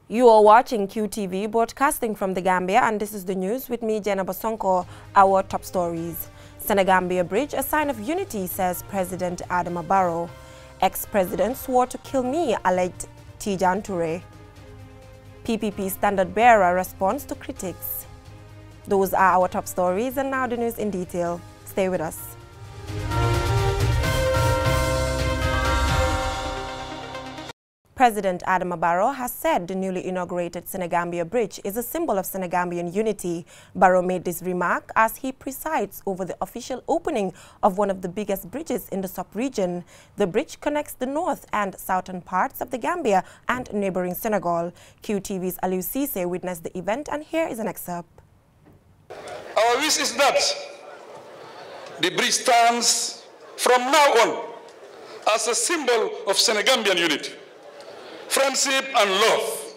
You are watching QTV broadcasting from the Gambia, and this is the news with me, Jenna Bosonko. Our top stories. Senegambia Bridge, a sign of unity, says President Adama Barrow. Ex-president swore to kill me, alleged Tijan Toure. PPP standard bearer responds to critics. Those are our top stories, and now the news in detail. Stay with us. President Adama Barrow has said the newly inaugurated Senegambia Bridge is a symbol of Senegambian unity. Barrow made this remark as he presides over the official opening of one of the biggest bridges in the sub-region. The bridge connects the north and southern parts of the Gambia and neighboring Senegal. QTV's Aliou Cisse witnessed the event, and here is an excerpt. Our wish is that the bridge stands from now on as a symbol of Senegambian unity, friendship and love.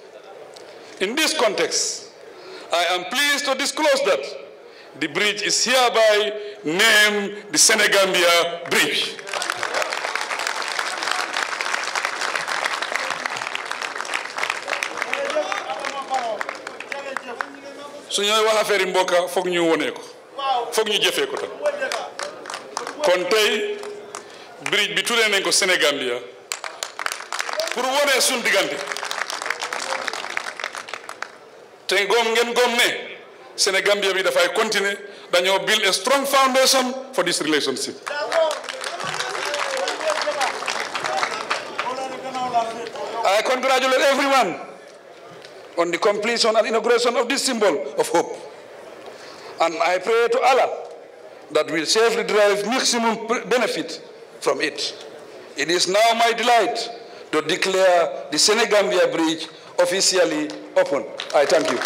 In this context, I am pleased to disclose that the bridge is hereby named the Senegambia Bridge. su ñooy wax affaire mbokka foog ñu wone ko foog ñu jëfee ko tam kon tey bridge bi tuddee nañ ko Senegambia pour wone suñu diggante te goom ngeen goom ne Senegambia bi dafay continuer dañoo build a strong foundation for this relationship. I congratulate everyone on the completion and inauguration of this symbol of hope. And I pray to Allah that we'll safely derive maximum benefit from it. It is now my delight to declare the Senegambia Bridge officially open. I thank you.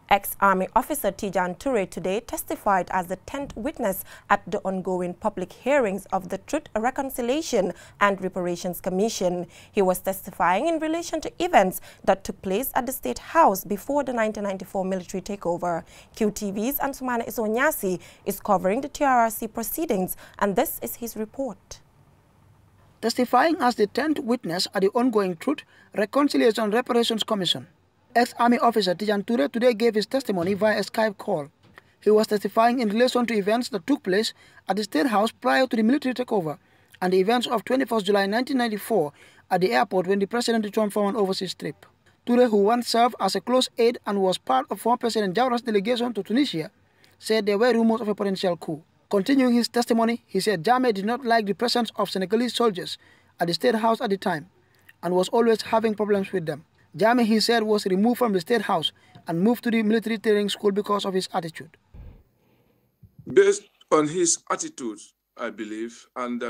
Ex-Army officer Tijan Toure today testified as the 10th witness at the ongoing public hearings of the Truth, Reconciliation and Reparations Commission. He was testifying in relation to events that took place at the State House before the 1994 military takeover. QTV's Ansumana Isonyasi is covering the TRRC proceedings, and this is his report. Testifying as the 10th witness at the ongoing Truth, Reconciliation and Reparations Commission, ex-Army officer Tijan Toure today gave his testimony via a Skype call. He was testifying in relation to events that took place at the State House prior to the military takeover and the events of 21st July 1994 at the airport when the president returned from an overseas trip. Toure, who once served as a close aide and was part of former President Jawara's delegation to Tunisia, said there were rumors of a potential coup. Continuing his testimony, he said Jammeh did not like the presence of Senegalese soldiers at the State House at the time and was always having problems with them. Jammeh, he said, was removed from the State House and moved to the military training school because of his attitude. Based on his attitude, I believe, and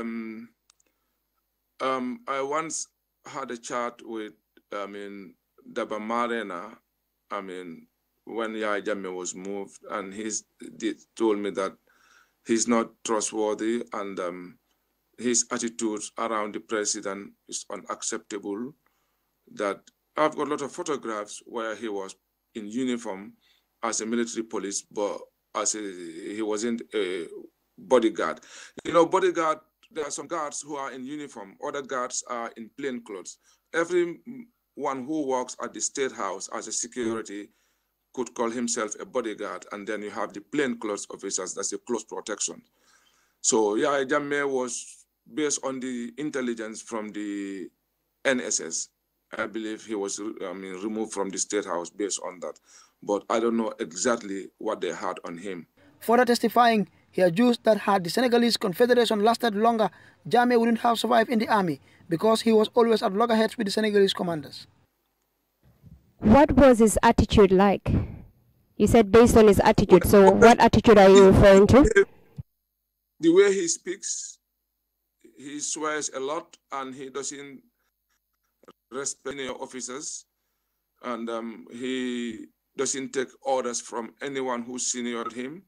I once had a chat with, Daba Marena, when Yahya Jammeh was moved, and he told me that he's not trustworthy and his attitude around the president is unacceptable, that I've got a lot of photographs where he was in uniform as a military police, but he wasn't a bodyguard. You know, bodyguard, there are some guards who are in uniform, other guards are in plain clothes. Everyone who works at the State House as a security could call himself a bodyguard, and then you have the plain clothes officers, that's a close protection. So Yahya Jammeh was based on the intelligence from the NSS. I believe he was removed from the State House based on that. But I don't know exactly what they had on him. Further testifying, he accused that had the Senegalese Confederation lasted longer, Jammeh wouldn't have survived in the army because he was always at loggerheads with the Senegalese commanders. What was his attitude like? You said based on his attitude, so what attitude are you referring to? The way he speaks, he swears a lot and he doesn't respect senior officers, and he doesn't take orders from anyone who's senior to him.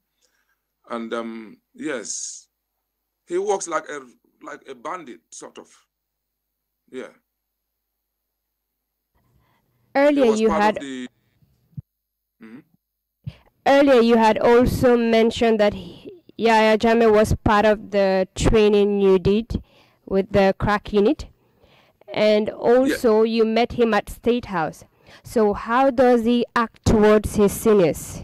And yes, he works like a bandit, sort of. Yeah. Earlier you had also mentioned that Yahya Jammeh was part of the training you did with the crack unit. And also you met him at State House. So how does he act towards his seniors?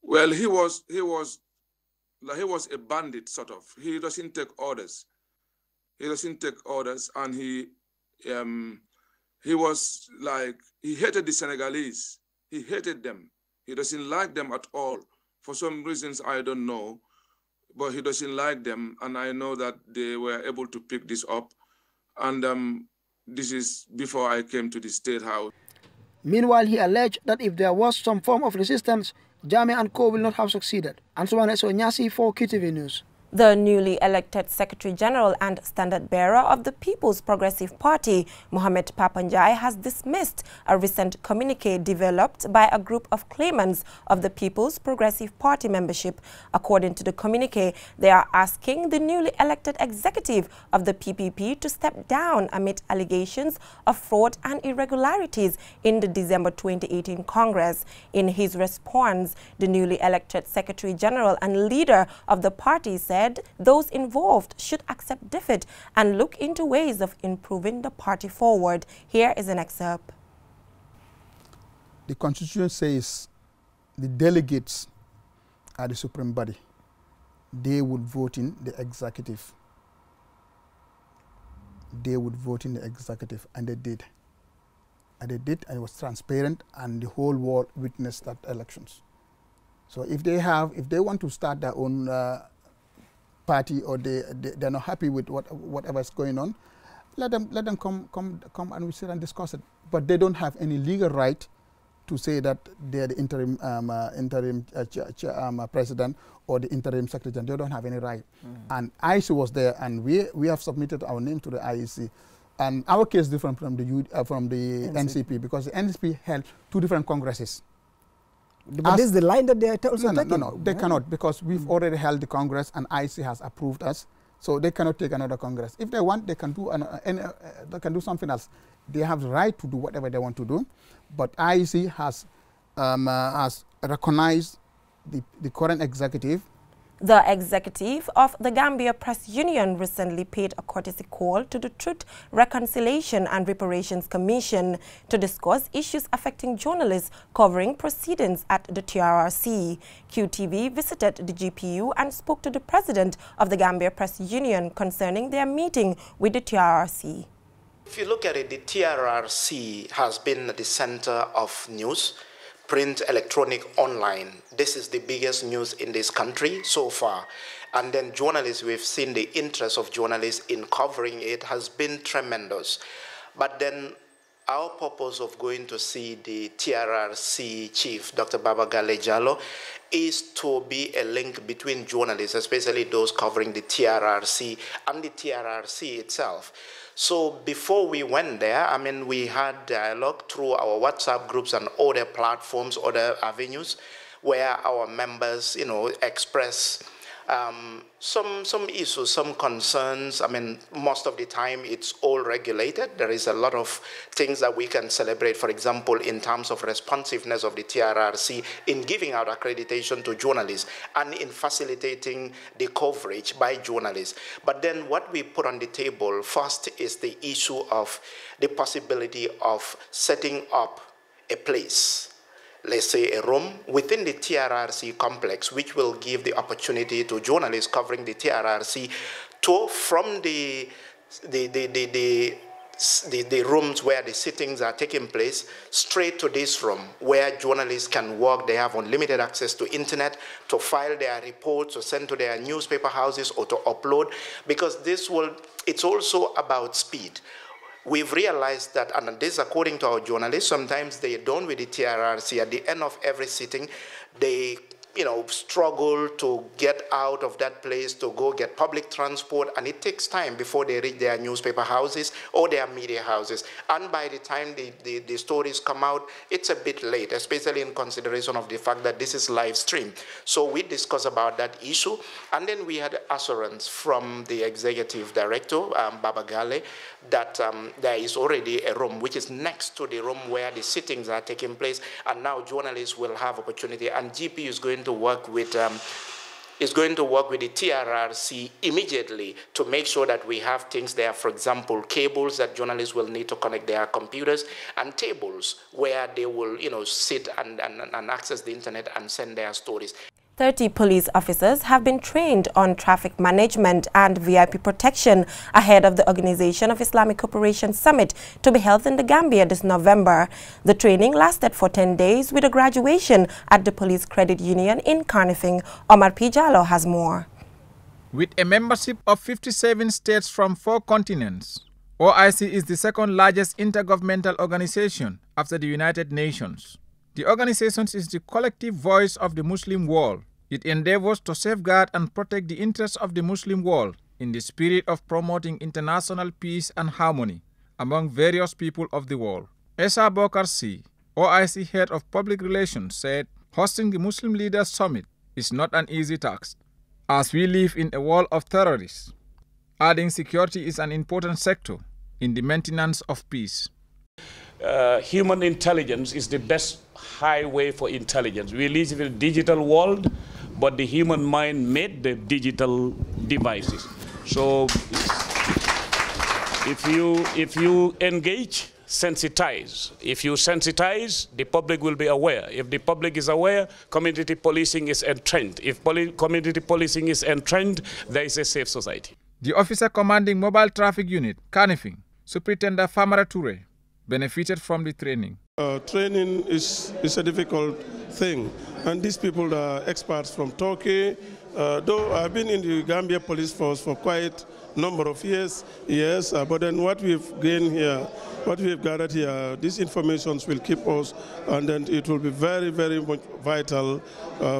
Well, he was a bandit, sort of. He doesn't take orders. He doesn't take orders, and he was like, he hated the Senegalese. He hated them. He doesn't like them at all. For some reasons I don't know, but he doesn't like them, and I know that they were able to pick this up. And this is before I came to the State House. Meanwhile, he alleged that if there was some form of resistance, Jammeh and co will not have succeeded. Ansuane Sonyasi for QTV News. The newly elected Secretary General and Standard Bearer of the People's Progressive Party, Mohamed Papanjai, has dismissed a recent communique developed by a group of claimants of the People's Progressive Party membership. According to the communique, they are asking the newly elected executive of the PPP to step down amid allegations of fraud and irregularities in the December 2018 Congress. In his response, the newly elected Secretary General and leader of the party said those involved should accept defeat and look into ways of improving the party forward. Here is an excerpt. The Constitution says the delegates are the supreme body. They would vote in the executive. They would vote in the executive, and they did. And they did, and it was transparent, and the whole world witnessed that elections. So if they want to start their own party, or they're not happy with whatever is going on, let them come and we sit and discuss it. But they don't have any legal right to say that they're the interim president or the interim secretary. They don't have any right. And IEC was there, and we have submitted our name to the IEC. And our case is different from the NCP, because the NCP held two different congresses. But this is the line that they are also taking. No, they cannot, because we've already held the Congress and IC has approved us, so they cannot take another Congress. If they want, they can do they can do something else. They have the right to do whatever they want to do, but IC has recognized the current executive. The executive of the Gambia Press Union recently paid a courtesy call to the Truth, Reconciliation and Reparations Commission to discuss issues affecting journalists covering proceedings at the TRRC. QTV visited the GPU and spoke to the president of the Gambia Press Union concerning their meeting with the TRRC. If you look at it, the TRRC has been the center of news. Print, electronic, online. This is the biggest news in this country so far. And then journalists, we've seen the interest of journalists in covering it has been tremendous. But then our purpose of going to see the TRRC chief, Dr. Baba Gale Jallow, is to be a link between journalists, especially those covering the TRRC and the TRRC itself. So before we went there, I mean, we had dialogue through our WhatsApp groups and other platforms, other avenues, where our members, express some issues, some concerns. I mean, most of the time it's all regulated. There is a lot of things that we can celebrate, for example, in terms of responsiveness of the TRRC in giving out accreditation to journalists and in facilitating the coverage by journalists. But then what we put on the table first is the issue of the possibility of setting up a place, let's say a room within the TRRC complex, which will give the opportunity to journalists covering the TRRC to, from the rooms where the sittings are taking place, straight to this room where journalists can work. They have unlimited access to internet to file their reports or send to their newspaper houses or to upload, because it's also about speed. We've realized that, and this according to our journalists, sometimes they're done with the TRRC. At the end of every sitting, they struggle to get out of that place to go get public transport, and it takes time before they reach their newspaper houses or their media houses. And by the time the stories come out, it's a bit late, especially in consideration of the fact that this is live stream. So we discussed about that issue, and then we had assurance from the executive director, Baba Gale, that there is already a room which is next to the room where the sittings are taking place, and now journalists will have opportunity, and GP is going to work with is going to work with the TRRC immediately to make sure that we have things there, for example, cables that journalists will need to connect their computers, and tables where they will, sit and access the internet and send their stories. 30 police officers have been trained on traffic management and VIP protection ahead of the Organization of Islamic Cooperation Summit to be held in the Gambia this November. The training lasted for 10 days with a graduation at the Police Credit Union in Carnifing. Omar P. Jallo has more. With a membership of 57 states from 4 continents, OIC is the second largest intergovernmental organization after the United Nations. The organization is the collective voice of the Muslim world. It endeavors to safeguard and protect the interests of the Muslim world in the spirit of promoting international peace and harmony among various people of the world. Esa Bokar C., OIC Head of Public Relations, said hosting the Muslim Leaders Summit is not an easy task, as we live in a world of terrorists, adding security is an important sector in the maintenance of peace. Human intelligence is the best highway for intelligence. We live in a digital world, but the human mind made the digital devices. So if you engage, sensitize. If you sensitize, the public will be aware. If the public is aware, community policing is entrenched. If community policing is entrenched, there is a safe society. The officer commanding Mobile Traffic Unit, Carnifing, Superintendent Famara Toure, benefited from the training. Training is a difficult thing, and these people are experts from Turkey. Though I've been in the Gambia Police Force for quite a number of years, yes, but then what we've gained here, what we've gathered here, these informations will keep us, and then it will be very, very much vital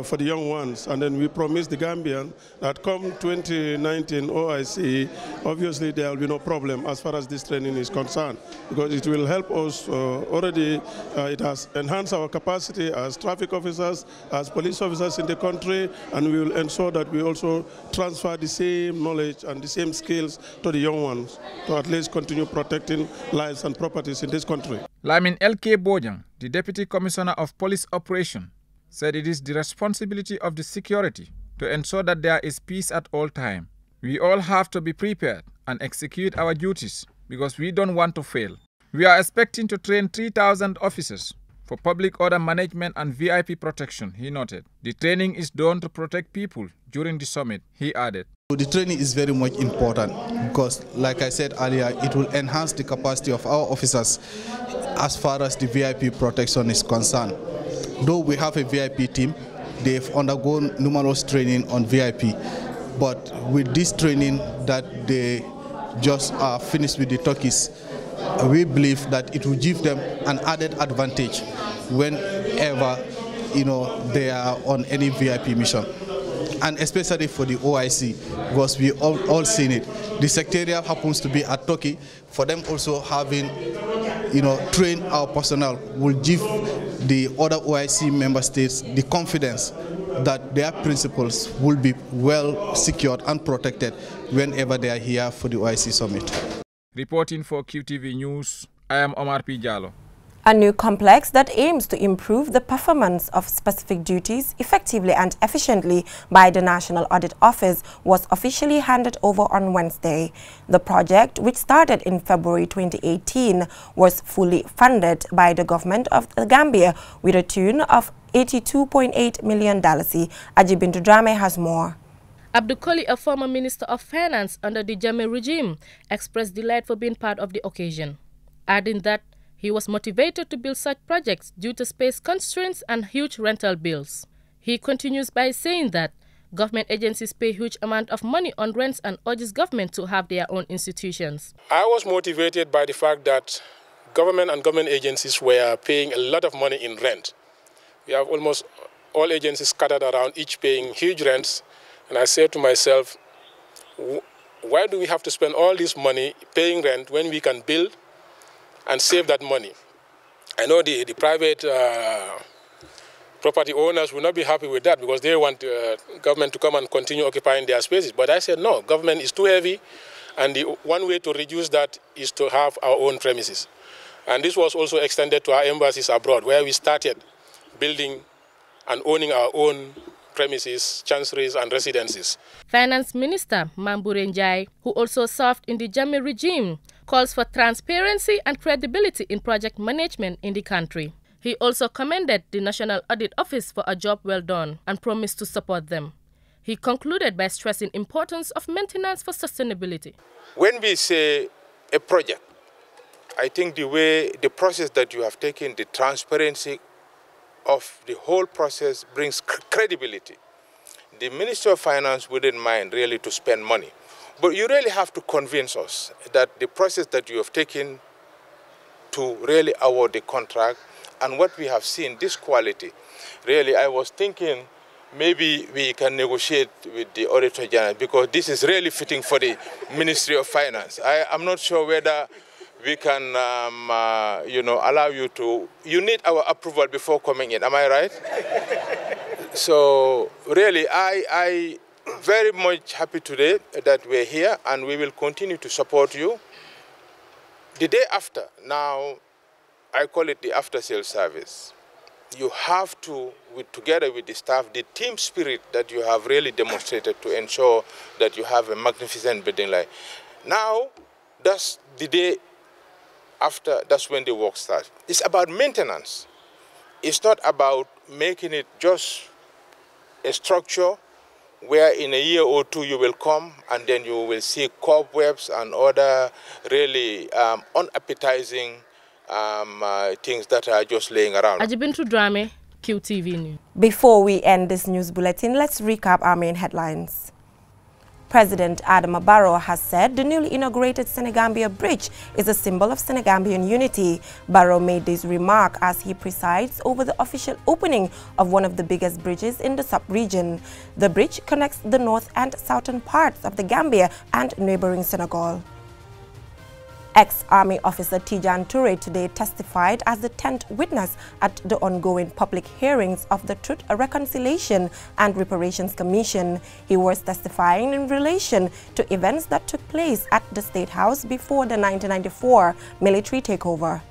for the young ones. And then we promise the Gambian that come 2019 OIC, obviously there will be no problem as far as this training is concerned, because it will help us already. It has enhanced our capacity as traffic officers, as police officers in the country, and we will ensure that we also transfer the same knowledge and the same skills to the young ones to at least continue protecting lives and properties in this country. Lamin L.K. Bojang, the Deputy Commissioner of Police Operation, said it is the responsibility of the security to ensure that there is peace at all times. We all have to be prepared and execute our duties because we don't want to fail. We are expecting to train 3,000 officers for public order management and VIP protection, he noted. The training is done to protect people during the summit, he added. The training is very much important because, like I said earlier, it will enhance the capacity of our officers as far as the VIP protection is concerned. Though we have a VIP team, they've undergone numerous training on VIP, but with this training that they just are finished with the Turkish, we believe that it will give them an added advantage whenever they are on any VIP mission, and especially for the OIC, because we all seen it. The secretariat happens to be at Turkey. For them also having trained our personnel will give the other OIC member states the confidence that their principles will be well secured and protected whenever they are here for the OIC summit. Reporting for QTV News, I am Omar P. Jallo. A new complex that aims to improve the performance of specific duties effectively and efficiently by the National Audit Office was officially handed over on Wednesday. The project, which started in February 2018, was fully funded by the government of the Gambia with a tune of $82.8 million. Ajibintu Drame has more. Abdul Koli, a former Minister of Finance under the Jammeh regime, expressed delight for being part of the occasion, adding that he was motivated to build such projects due to space constraints and huge rental bills. He continues by saying that government agencies pay huge amount of money on rents and urges government to have their own institutions. I was motivated by the fact that government and government agencies were paying a lot of money in rent. We have almost all agencies scattered around, each paying huge rents. And I said to myself, why do we have to spend all this money paying rent when we can build and save that money? I know the private property owners will not be happy with that because they want government to come and continue occupying their spaces. But I said, no, government is too heavy, and the one way to reduce that is to have our own premises. And this was also extended to our embassies abroad, where we started building and owning our own premises, chanceries and residences. Finance Minister Mambure Njai, who also served in the Jammeh regime, calls for transparency and credibility in project management in the country. He also commended the National Audit Office for a job well done and promised to support them. He concluded by stressing the importance of maintenance for sustainability. When we say a project, I think the process that you have taken, the transparency of the whole process brings credibility. The Minister of Finance wouldn't mind really to spend money, but you really have to convince us that the process that you have taken to really award the contract and what we have seen, this quality, really I was thinking maybe we can negotiate with the Auditor General because this is really fitting for the Ministry of Finance. I'm not sure whether we can allow you to, you need our approval before coming in, am I right? So really I very much happy today that we're here and we will continue to support you. The day after, now I call it the after-sales service. You have to, together with the staff, the team spirit that you have really demonstrated to ensure that you have a magnificent building like. Now, that's the day after, that's when the work starts. It's about maintenance. It's not about making it just a structure where in a year or two you will come and then you will see cobwebs and other really unappetizing things that are just laying around. Ajibintu Drame, QTV News. Before we end this news bulletin, let's recap our main headlines. President Adama Barrow has said the newly inaugurated Senegambia Bridge is a symbol of Senegambian unity. Barrow made this remark as he presides over the official opening of one of the biggest bridges in the sub-region. The bridge connects the north and southern parts of the Gambia and neighboring Senegal. Ex-Army officer Tijan Toure today testified as the 10th witness at the ongoing public hearings of the Truth, Reconciliation and Reparations Commission. He was testifying in relation to events that took place at the State House before the 1994 military takeover.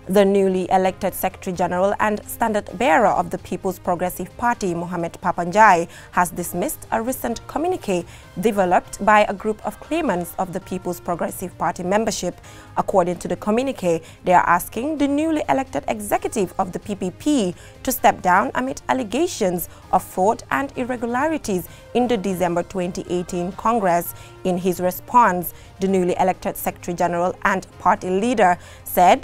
The newly elected Secretary General and standard bearer of the People's Progressive Party, Mohamed Papanjai, has dismissed a recent communique developed by a group of claimants of the People's Progressive Party membership. According to the communique, they are asking the newly elected executive of the PPP to step down amid allegations of fraud and irregularities in the December 2018 Congress. In his response, the newly elected Secretary General and party leader said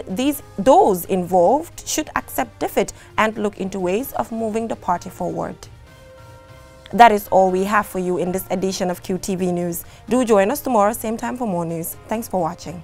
those involved should accept defeat and look into ways of moving the party forward. That is all we have for you in this edition of QTV News. Do join us tomorrow, same time for more news. Thanks for watching.